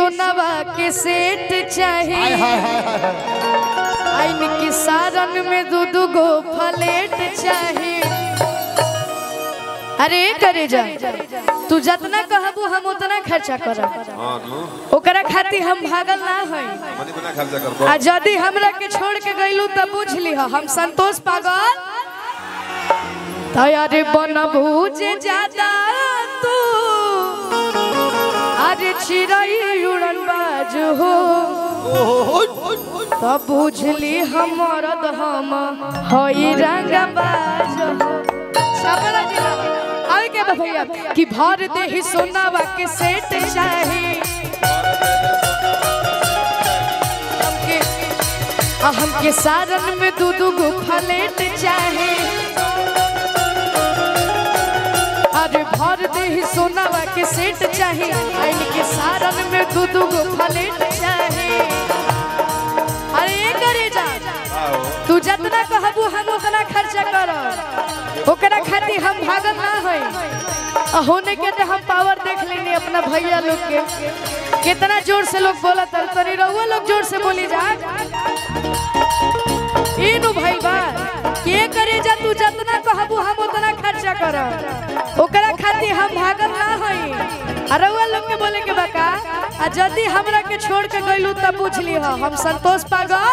सोनावा के सेट चाहिए, आइन के सारन में दूध गो फलेट चाहिए। अरे करे जा तू जितना कहबू हम उतना खर्चा करब, ओकरा खातिर हम भागल ना हई। आ यदि हमरा के छोड़ के गइलू त बुझ लीह हम संतोष पागल तैयारी बनबू जे ज्यादा तू अरे चिड़ै उड़न बाज हो तब बुझली हमर हम हई रंगबाज हो। छपरा जिला आवे के भैया कि भर देहि सोनावा के सेट चाहे, हमके सारन में दूध गो फलेट चाहे। अरे भर देहि सोनावा के सेट चाहे, आइन के सारन में दूध गो फलेट चाहे। अरे ये करे जा तू जितना कहबू हम उतना खर्चा करब, ओकरा खातिर हम भागल ना हई। होने के तो हम पावर देख लेनी अपना भैया लोग के, कितना जोर से लोग बोला तनी रहुआ लोग जोर से बोली जा। इनु भाई बा के करे जा तू जितना कहबू हम उतना खर्चा करब, ओकरा खातिर हम भागल ना हई। रहुआ लोग के बोले के बका आ यदि हमरा के छोड़ के गइलू तब पूछ लीह हम संतोष पागल।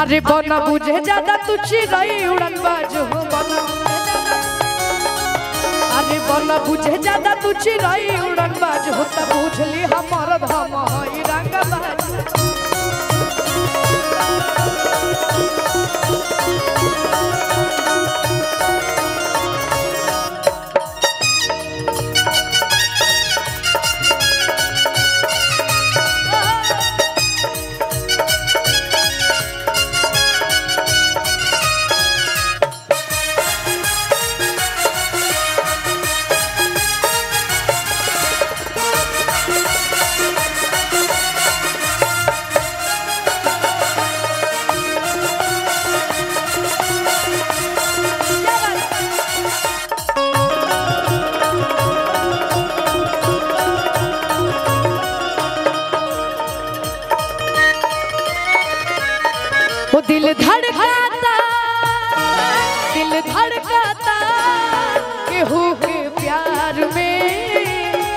अरे बना बुझे ज्यादा तू चिड़ै उड़न बाज हो, अरे बना बुझे ज्यादा तू चिड़ै उड़न बाज हो तब बुझली हमर हम हई रंगबाज। दिल धड़काता केहू के प्यार में,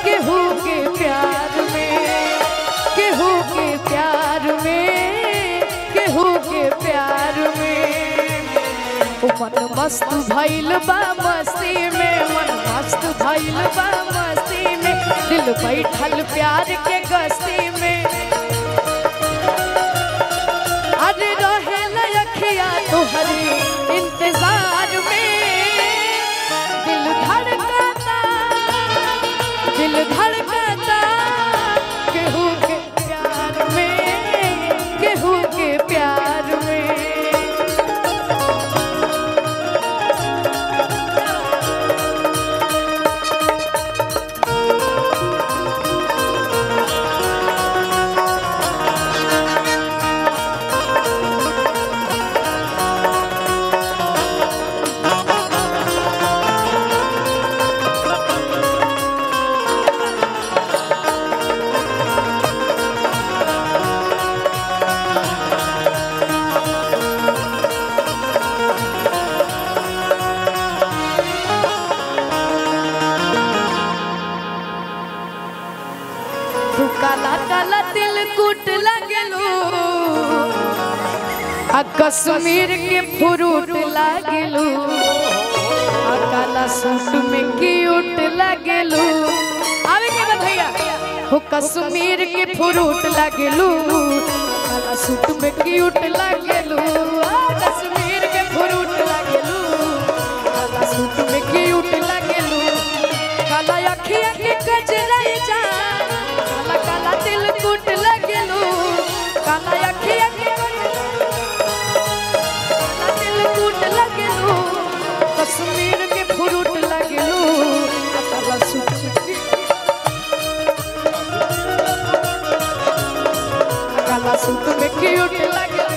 केहू के प्यार में, केहू के प्यार में, केहू के प्यार में। मन मस्त भइल बा मस्ती में, मन मस्त भइल बा मस्ती में, दिल बैठल प्यार के गस्ती में। अरे रहे लखिया तोहरे इंतजार में, दिल धड़काता केहू के प्यार में, केहू के प्यार में। काला काला दिल कुट लगलू, कश्मीर के फ्रूट लगलू, काला सूट में क्यूट लगलू। आवे के भैया हो कश्मीर के फ्रूट लगलू, काला सूट में क्यूट लगलू, कश्मीर के फ्रूट लगलू, काला सूट में क्यूट लगलू। काला अखिया के गजरा जा, काला काला दिल कुट लगलू, काला अखिया के काला दिल कुट लगलू, कश्मीर के फ्रूट लगलू, काला सूट काला सूट में क्यूट लगलू।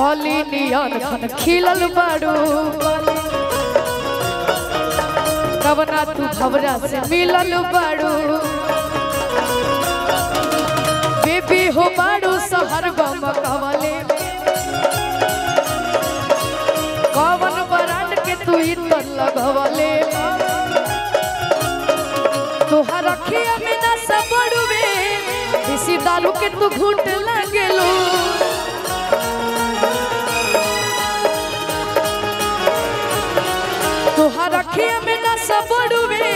कली नियन खन खिलल बाड़ू कवना तू भवरा से मिलल बाड़ू बेबी हो बाड़ू सहर गम कवले कवन बरांड के तू इतर लगवले तोहर अखिया में ना सबड़ुवे इसी दालू के तू घूट लागेलो तोहर अखिया में ना सबड़ुवे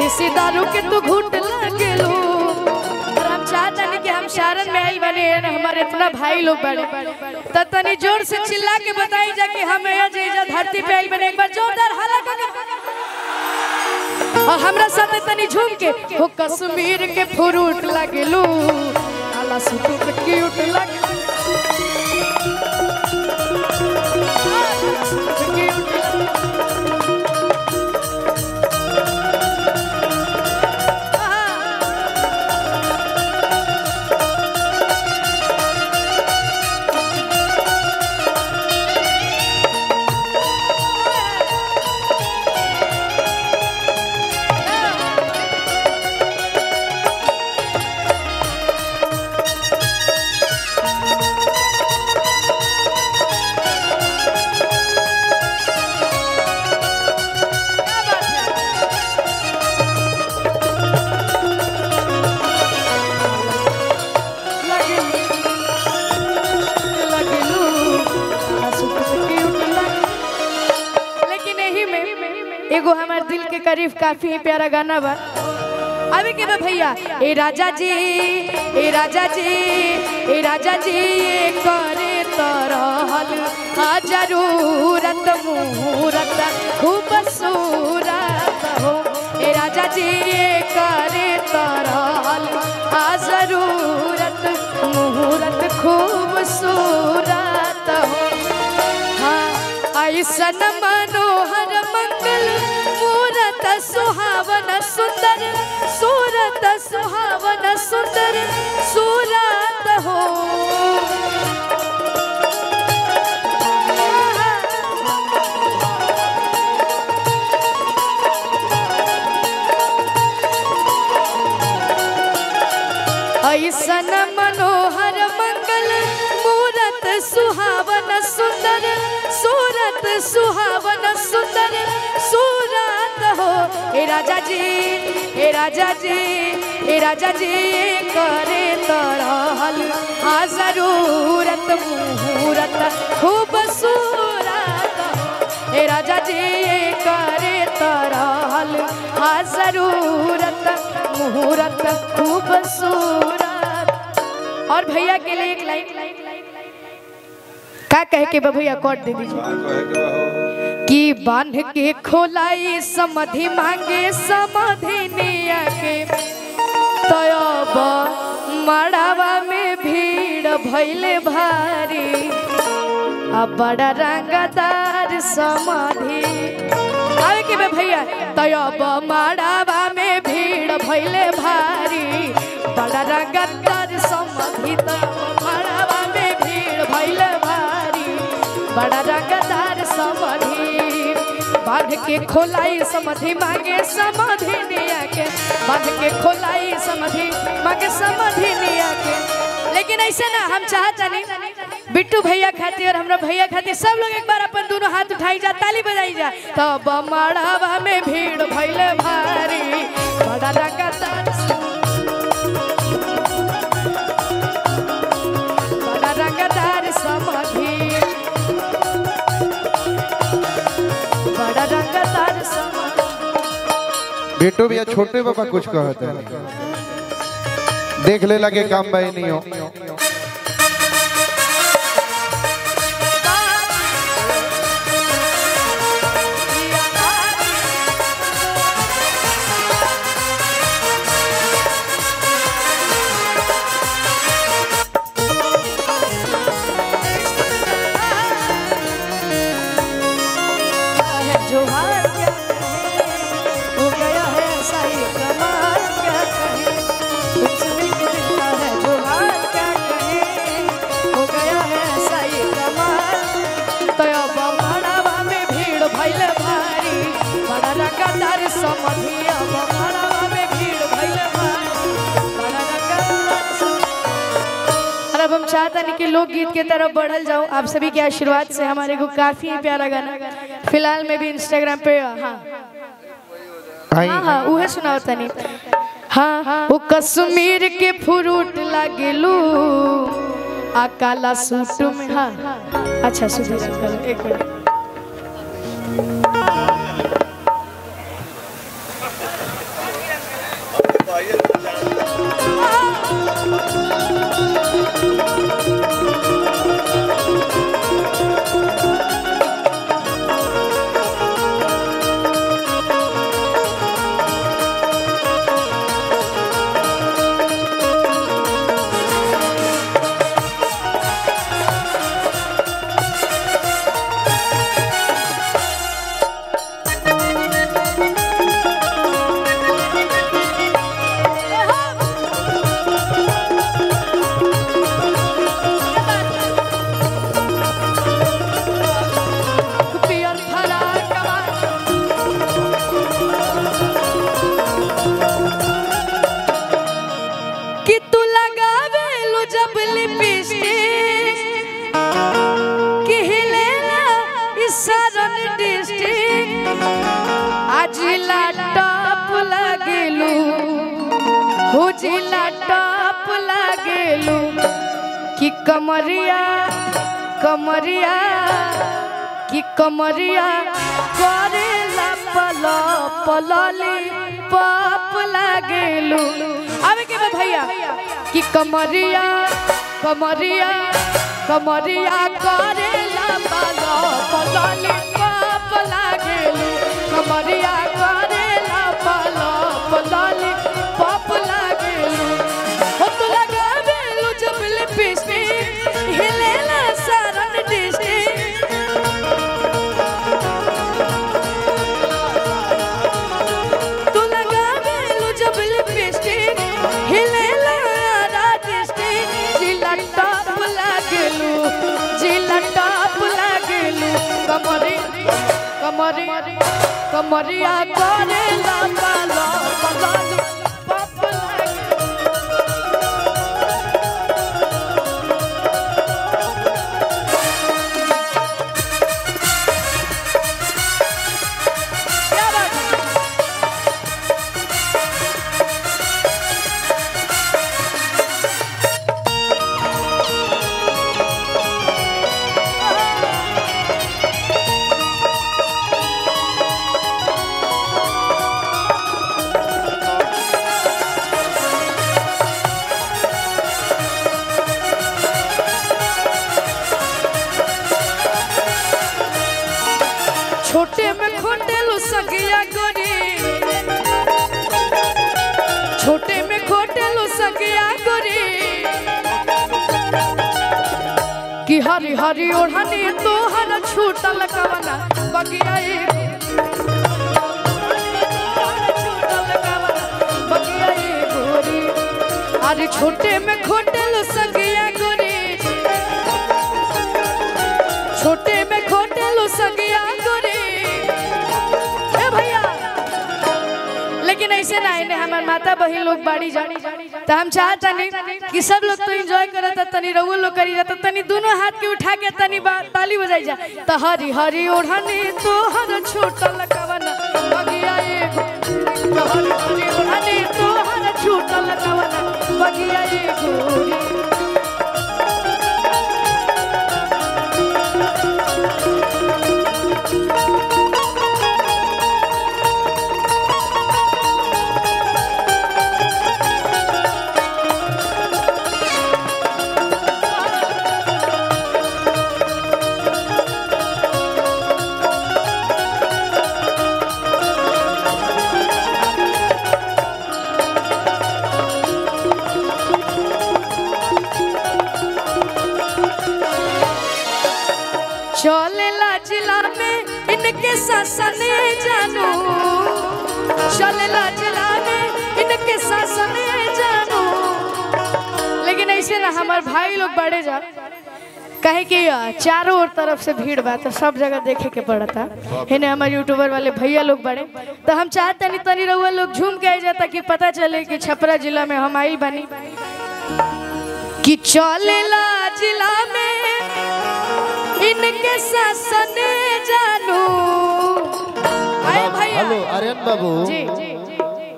इसी दालू के तू घूट लागेलो और हम चाहते हैं कि हम शारन में आई बने हमारे इतना भाई लोग बड़े तो तनी जोर से चिल्ला के बताई जा कि हम ये धरती पे आई बने एक बार जोरदार हल्ला कर और हमरा साथे तनी झूम के हो कश्मीर के फ्रूट लागेलू काला सूट पे क्यूट लागेलू एगो हमार दिल के करीब काफी प्यारा गाना बा अबे के बा भैया ए राजा जी ए राजा जी ए राजा जी ये करे तरहल हा जरूरत मुहूर्त खूबसूरत हो ए राजा जी ये करे तरहल हा जरूरत मुहूर्त खूबसूरत हो हाँ ऐसन मनोहर मंगल मूरत सुहावन सुंदर सूरत सुहावन सुंदर सूरत हो ऐसन मनोहर मंगल मूरत सुहावन सुंदर सूरत सुहावन सुंदर सूरत हो ए राजा जी ए राजा जी ए राजा जी करे तरहल हा जरूरत मुहूर्त खूबसूरत हो ए राजा जी करे तरहल हा जरूरत मुहूर्त खूबसूरत। और भैया के लिए एक लाइन का कह के भैया कोट दे दीजिए कि बांध के खोलाई समधि मांगे समधि निया के तयब मड़ावा में भीड़ भइले भारी अब बड़ा रंगदार समाधि आवे के भैया तयब मड़ावा में भीड़ भइले भारी बड़ा रंगदार समाधि मड़ावा में भीड़ भइले भारी बड़ा रंगदार समाधि बांध के खोलाई समधि मांगे समाधि निया के बांध के खोलाई समधि मांगे समाधि निया के। लेकिन ऐसे ना हम चाहता नहीं बिट्टू भैया खातिर और हमरा भैया खातिर सब लोग एक बार अपन दोनों हाथ उठाई जा ताली बजाई जा तब मड़ावा में भीड़ भइले भारी बड़ा रंगदार बड़ा रंगदार समाधि बड़ा रंगदार समाधि। बेटो भैया छोटे बाबा कुछ कहते हैं देख ले लगे काम भाई नहीं हो चाहता नहीं कि लोकगीत की तरफ बढ़ल जाऊं। आप सभी के आशीर्वाद से हमारे को काफी प्यारा गाना फिलहाल में भी इंस्टाग्राम पे हाँ उहे सुनाओ तनी। हाँ वो कश्मीर के फ्रूट लागेलू आ काला सूट में। हाँ अच्छा सुधीर एक मिनट। टॉप लागेलू कि कमरिया कमरिया कि कमरिया करेला पलो पलोली पाप लागेलू। आवे के भैया कि कमरिया कमरिया कमरिया करेला पलो पलोली पाप लागेलू। कमरिया करेला पलो पलोली पाप लागेलू। हो तू लगावेलू जब लिपस्टिक हिलेला सारा डिस्ट्रिक्ट। तू लगावेलू जब लिपस्टिक हिलेला सारा डिस्ट्रिक्ट। जिला टॉप लागेलू जिला टॉप लागेलू। कमरिया कमरिया करेला पालो पलोली पाप लागेलू। छोटे में खोटेलू सगिया गोरी छोटे में खोटेलू सगिया गोरी कि हरी हरी ओढ़नी तोहर छूटल कवना बगिया गोरी। अरे छोटे में खोटेलू सगिया गोरी छोटे में खोटेलू सगिया गोरी। लेकिन ऐसे ना इन्हें हमारे माता बहन लोग बाड़ी जानी तो हम चाहता नहीं कि सब लोग तो एंजॉय करता तनी रउआ लोग करी जाता तनी दोनों हाथ के उठा के तनी ताली बजाई जा। तो हरी हरी ओढ़नी तोहर छूटल कवना बगिया तो हरी हरी ओढ़नी तोहर छूटल कवना बगिया गोरी। चलेला जिला में इनके शासन जानू चलेला जिला में इनके शासन जानू। लेकिन ऐसे ना हमारे भाई लोग बड़े जा कहे कि चारों ओर तरफ से भीड़ बा तो सब जगह देखे के पड़ता है। हमारे यूट्यूबर वाले भैया लोग बड़े तो हम चाहते नहीं तनी रउआ लोग झूम के आ जाता कि पता चले कि छपरा जिला में हम आई बनी। कि चलेला जिला में इनके शासन जानू। आए भैया हेलो आर्यन बाबू जी जी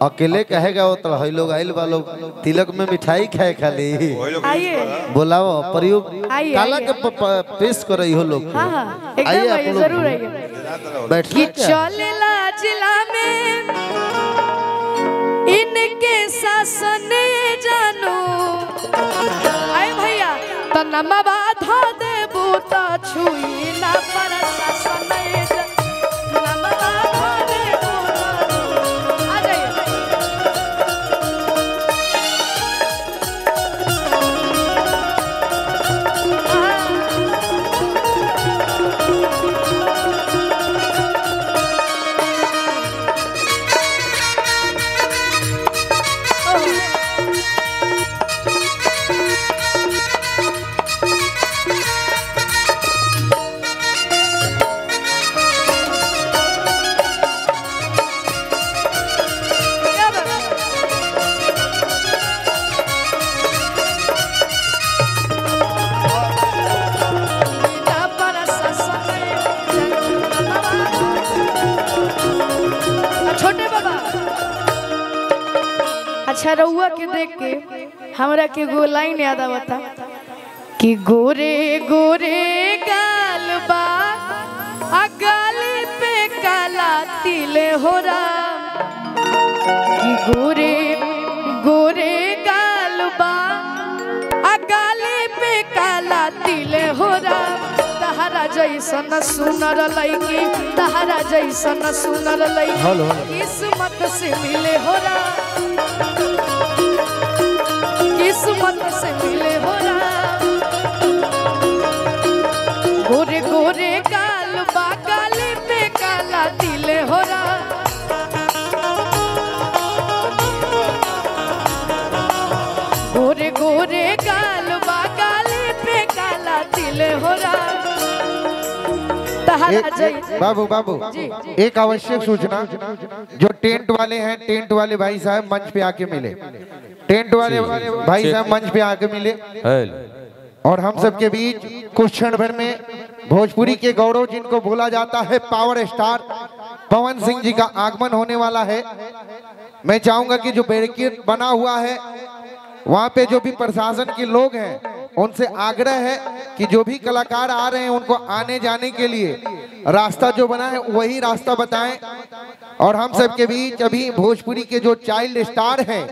अकेले कहेगा वो तो है लोग आइल वालों तिलक में मिठाई खाए खाली आइए बुलाओ प्रयोग आइए, काला आइए। के पेश कर रही हो लोग हाँ हाँ आइए एकदम आप आइए लोग। जरूर आइए बैठ कि चलेला जिला में इनके शासन जानू। आए भैया तनमा बाधा दे बूता छुई ना पर शासन तनमा बाधा दे बूता आ जाइए छोटे बाबा अच्छा रउआ के देख के हमरा के गो लाइन याद आवता कि गोरे गोरे गाल बा आ गाली पे काला तिल हो राम। कि गोरे गोरे गाल बा आ गाली पे काला तिल हो राम। तहरा जैसन सुनर लईकी तहरा जैसन सुनर लईकी किस्मत से मिले हो राम। किस्मत से मिले हो राम। गोरे गोरे गाल बा गाली पे काला तिल हो राम। गोरे गोरे गाल बा गाली पे काला तिल हो राम। बाबू बाबू एक आवश्यक सूचना जो टेंट वाले हैं टेंट वाले भाई साहब मंच पे आके मिले। टेंट वाले भाई साहब मंच पे आके मिले और हम सबके बीच कुछ क्षण भर में भोजपुरी के गौरव जिनको बोला जाता है पावर स्टार पवन सिंह जी का आगमन होने वाला है। मैं चाहूंगा कि जो बैरिकेड बना हुआ है वहाँ पे जो भी प्रशासन के लोग हैं उनसे आग्रह है कि जो भी कलाकार आ रहे हैं उनको आने जाने के लिए रास्ता जो बना है वही रास्ता बताएं। और हम सबके बीच अभी भोजपुरी के जो चाइल्ड स्टार हैं